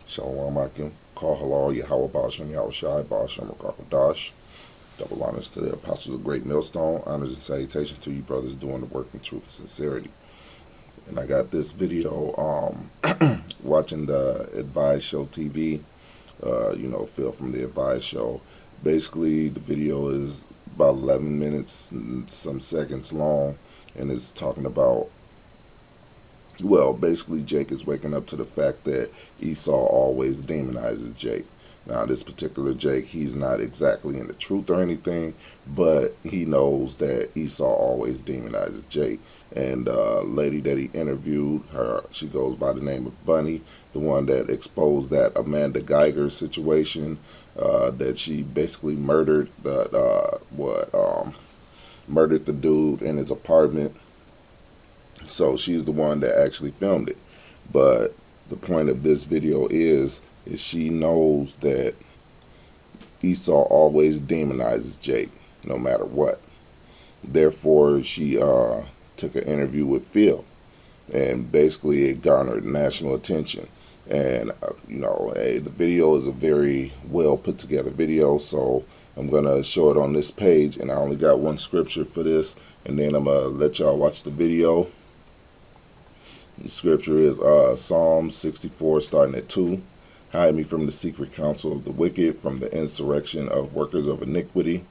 Shalom Akim, Call Halal, Yahweh Basham, Yahweh Shai, Basham, Rakakadash. Double honors to the apostles of Great Millstone. Honors and salutations to you brothers doing the work in truth and sincerity. And I got this video watching the Advice Show TV, Phil from the Advice Show. Basically, the video is about 11 minutes and some seconds long, and it's talking about, well, basically Jake is waking up to the fact that Esau always demonizes Jake. Now, this particular Jake, he's not exactly in the truth or anything, but he knows that Esau always demonizes Jake. And lady that he interviewed, she goes by the name of Bunny, the one that exposed that Amanda Geiger situation, that she basically murdered murdered the dude in his apartment. So she's the one that actually filmed it. But the point of this video is she knows that Esau always demonizes Jake, no matter what. Therefore, she took an interview with Phil, and basically it garnered national attention. And the video is a very well put together video, so I'm gonna show it on this page, and I only got one scripture for this, and then I'm gonna let y'all watch the video. The scripture is Psalm 64, starting at 2. Hide me from the secret counsel of the wicked, from the insurrection of workers of iniquity,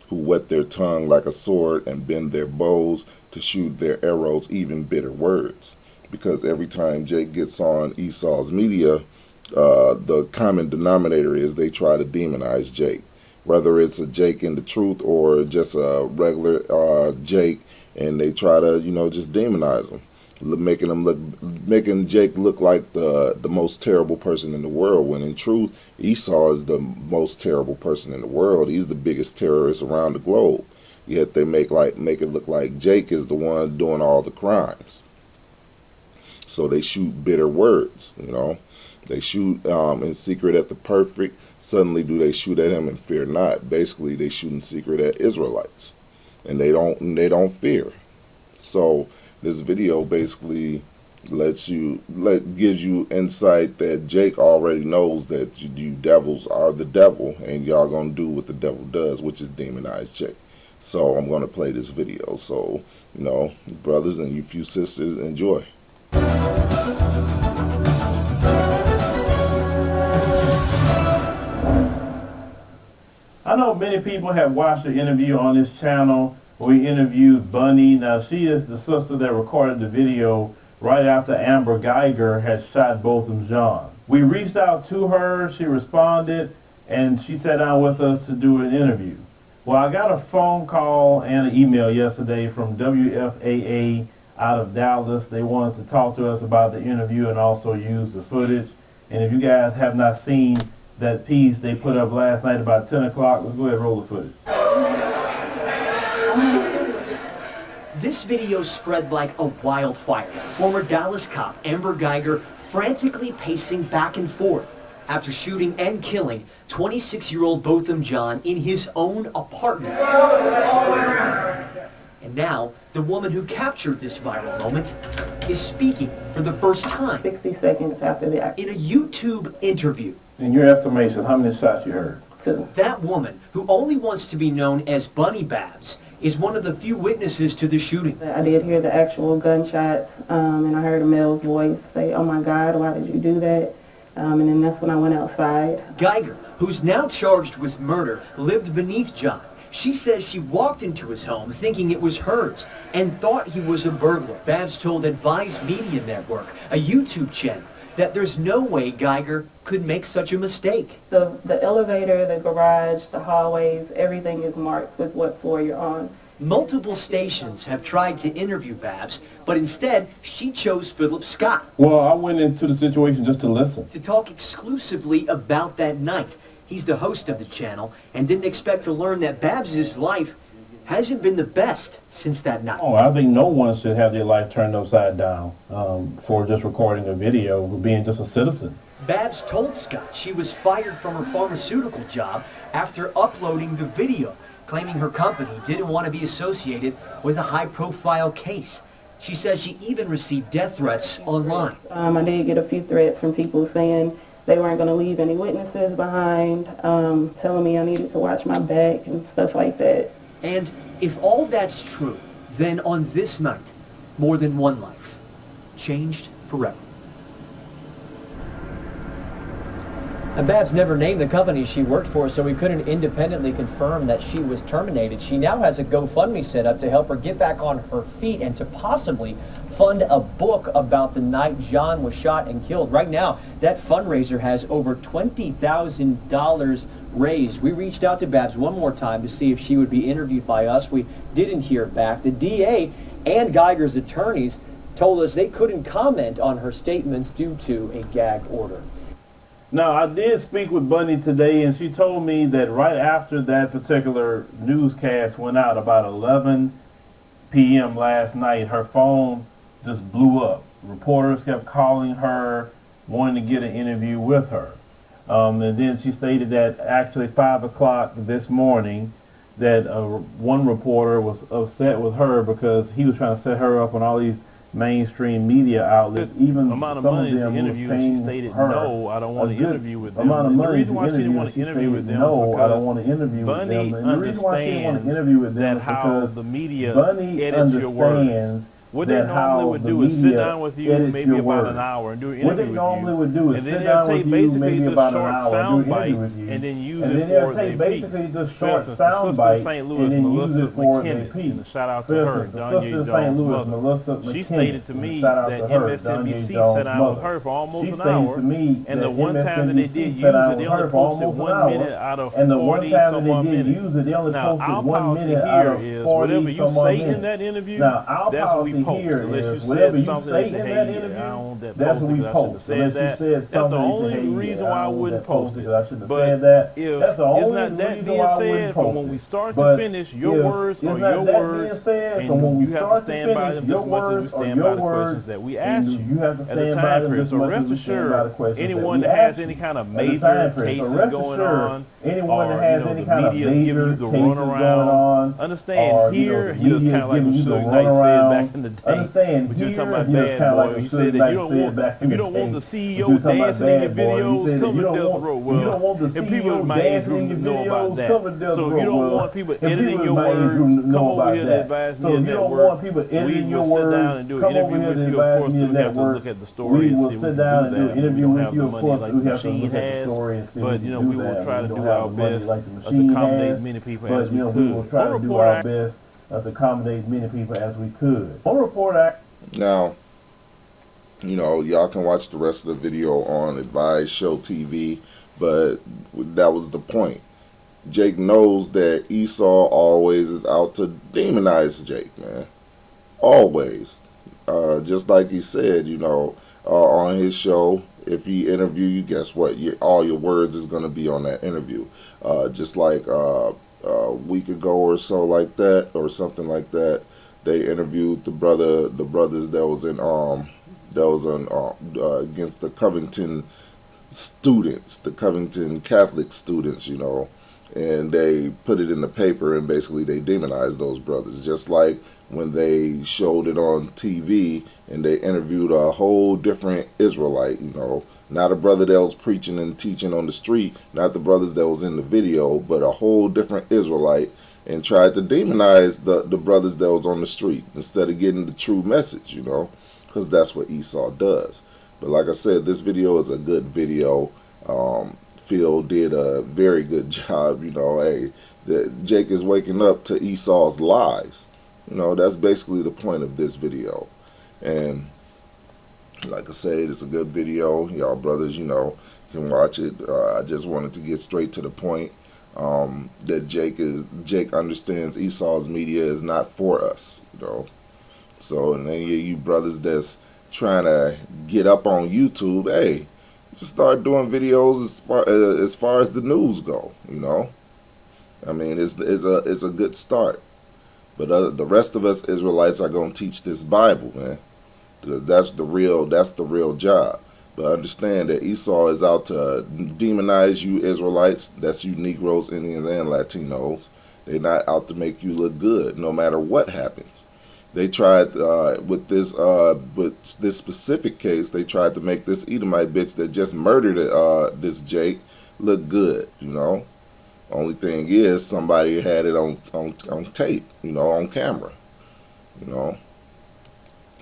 who whet their tongue like a sword and bend their bows to shoot their arrows, even bitter words. Because every time Jake gets on Esau's media, the common denominator is they try to demonize Jake. Whether it's a Jake in the truth or just a regular Jake, and they try to, just demonize him. Making Jake look like the most terrible person in the world, when in truth Esau is the most terrible person in the world. He's the biggest terrorist around the globe. Yet they make it look like Jake is the one doing all the crimes. So they shoot bitter words, They shoot in secret at the perfect. Suddenly do they shoot at him and fear not. Basically they shoot in secret at Israelites, and they don't fear. So this video basically gives you insight that Jake already knows that you devils are the devil, and y'all gonna do what the devil does, which is demonize Jake. So I'm gonna play this video. So, brothers and you few sisters, enjoy. I know many people have watched the interview on this channel. We interviewed Bunny. Now, she is the sister that recorded the video right after Amber Geiger had shot Botham Jean. We reached out to her, she responded, and she sat down with us to do an interview. Well, I got a phone call and an email yesterday from WFAA out of Dallas. They wanted to talk to us about the interview and also use the footage. And if you guys have not seen that piece they put up last night about 10 o'clock, let's go ahead and roll the footage. This video spread like a wildfire. Former Dallas cop Amber Geiger frantically pacing back and forth after shooting and killing 26-year-old Botham Jean in his own apartment. And now, the woman who captured this viral moment is speaking for the first time 60 seconds after the act. in a YouTube interview. In your estimation, how many shots you heard? 2. That woman, who only wants to be known as Bunny Babs, is one of the few witnesses to the shooting. I did hear the actual gunshots, and I heard a male's voice say, "Oh my God, why did you do that?" And then that's when I went outside. Geiger, who's now charged with murder, lived beneath John. She says she walked into his home thinking it was hers and thought he was a burglar. Babs told Advise Media Network, a YouTube channel, that there's no way Geiger could make such a mistake. The elevator, the garage, the hallways, everything is marked with what floor you're on. Multiple stations have tried to interview Babs, but instead she chose Philip Scott Well, I went into the situation just to listen. to talk exclusively about that night. He's the host of the channel and didn't expect to learn that Babs' life hasn't been the best since that night. Oh, I think no one should have their life turned upside down for just recording a video, being just a citizen. Babs told Scott she was fired from her pharmaceutical job after uploading the video, claiming her company didn't want to be associated with a high-profile case. She says she even received death threats online. I did get a few threats from people saying they weren't going to leave any witnesses behind, telling me I needed to watch my back and stuff like that. And if all that's true, then on this night, more than one life changed forever. And Babs never named the company she worked for, so we couldn't independently confirm that she was terminated. She now has a GoFundMe set up to help her get back on her feet and to possibly fund a book about the night John was shot and killed. Right now, that fundraiser has over $20,000 raised. We reached out to Babs one more time to see if she would be interviewed by us. We didn't hear back. The DA and Geiger's attorneys told us they couldn't comment on her statements due to a gag order. Now, I did speak with Bunny today, and she told me that right after that particular newscast went out, about 11 p.m. last night, her phone just blew up. Reporters kept calling her, wanting to get an interview with her. And then she stated that actually 5 o'clock this morning that one reporter was upset with her because he was trying to set her up on all these mainstream media outlets. Even amount of some money of to them interview, was she paying stated her no, I don't want to interview with them. amount of And the money reason to why she didn't interview, want to she interview with stated, them no, is I don't because want to interview with Bunny them. And the reason why she didn't want to understands interview with them that is how because the media Bunny edits your words. understands What they that normally how would the do is sit media down with you edits maybe your about words. an hour and do an What they interview normally with would do you. is And then sit they'll down take with you basically maybe the about an short hour, do sound an interview bites with you, and then use and it then for they'll their take basically piece. the For short instance, the sound sister of bites St. and Louis, then use Melissa it for their McKinnis, piece. and a shout out For to her, instance, the Don sister J. of St. Jones' Louis, mother. Melissa She McKinnis, stated to and me shout out that to her, Don J. MSNBC Jones' sat down with mother. her for almost She an stated hour, to me and that the one time that they MSNBC did use sat it, down they with only her for posted almost an 1 hour, minute out of and the one 40 time some that odd they did minutes. use it, they only Now, posted our 1 policy minute out here of is 40 whatever you some odd say in minutes. that interview, Now, our that's what we policy post. here Unless you is whatever said you something, they say say, in hey, that I interview, don't want that that's what posted we because I shouldn't have post. said Unless you that. said That's the something, you say, only hey, reason I why I don't want wouldn't that post posted it. because I shouldn't have But said that. if That's the it's only not that reason being why I said, wouldn't from post when we it. start But to finish, your if words it's are not your that being words, said, from when we and you have start to to stand by finish, them your just as much as we words are stand by your the questions words, that we ask and you have to at the stand by time them period. just So as much as rest we stand by the assured, questions that anyone we that has ask any you kind of at the major time period. cases So rest going assured, on, anyone or that has the any kind of media is giving you major the cases going runaround, on, understand or here, the he was media kind of is like giving what you the Suge Knight said back runaround. in the day. Understand But you're here, talking about he was bad kind of like boy. what He said Suge that Knight you don't said want, back if in you the don't want day. the But you're CEO talking about dancing in your bad boy. He videos, said that come you to don't Death want Row. you don't want the And people in CEO my age dancing in group your know about videos. that. Come to Death So Row. if you don't Well, want people if editing people your in my age words, group come know over about here to that. advise So me if in you that don't work. want people We editing your will sit down words, and do an come over interview here with to you. Of advise course, me we in have that to work. look at the story We and will see sit if we down can and do do that. an We interview don't with have you. the Of money course, like we the have to machine look at the has, story and see if but we you know, can we do will that. try We to don't do have our the money best like the to machine accommodate has, many people but as we you know, we will could. try On to do Report our Act, best to accommodate as many people as we could. On Report Act. Now, you know, y'all can watch the rest of the video on Advise Show TV, but that was the point. Jake knows that Esau always is out to demonize Jake, man. Always. Just like he said, you know, on his show, if he interview you, guess what? All your words is going to be on that interview. Just like a week ago or so, like that, or something like that, they interviewed the brothers that was against the Covington students, the Covington Catholic students, you know, and they put it in the paper and basically they demonized those brothers, just like when they showed it on TV and they interviewed a whole different Israelite, you know, not a brother that was preaching and teaching on the street, not the brothers that was in the video, but a whole different Israelite, and tried to demonize the brothers that was on the street instead of getting the true message, you know, because that's what Esau does. But like I said, this video is a good video. Phil did a very good job. You know, hey, Jake is waking up to Esau's lies. You know, that's basically the point of this video. And like I said, it's a good video. Y'all brothers, you know, can watch it. I just wanted to get straight to the point. That Jake understands Esau's media is not for us. You know, so and any of you brothers that's trying to get up on YouTube, hey, just start doing videos as far as the news go. You know, I mean, it's a good start. But the rest of us Israelites are gonna teach this Bible, man, because that's the real job. But understand that Esau is out to demonize you Israelites. That's you Negroes, Indians, and Latinos. They're not out to make you look good, no matter what happens. They tried with this specific case. They tried to make this Edomite bitch that just murdered this Jake look good. You know, only thing is somebody had it on tape. You know, on camera. You know,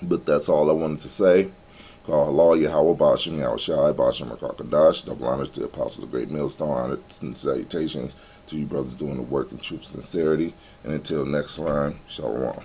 but that's all I wanted to say. Call halal Yahweh Bashim Yahweh Shai Bashim Rakakadash. Double honors to the apostles of Great Millstone. Honors and salutations to you brothers doing the work in truth and sincerity. And until next time, Shalom.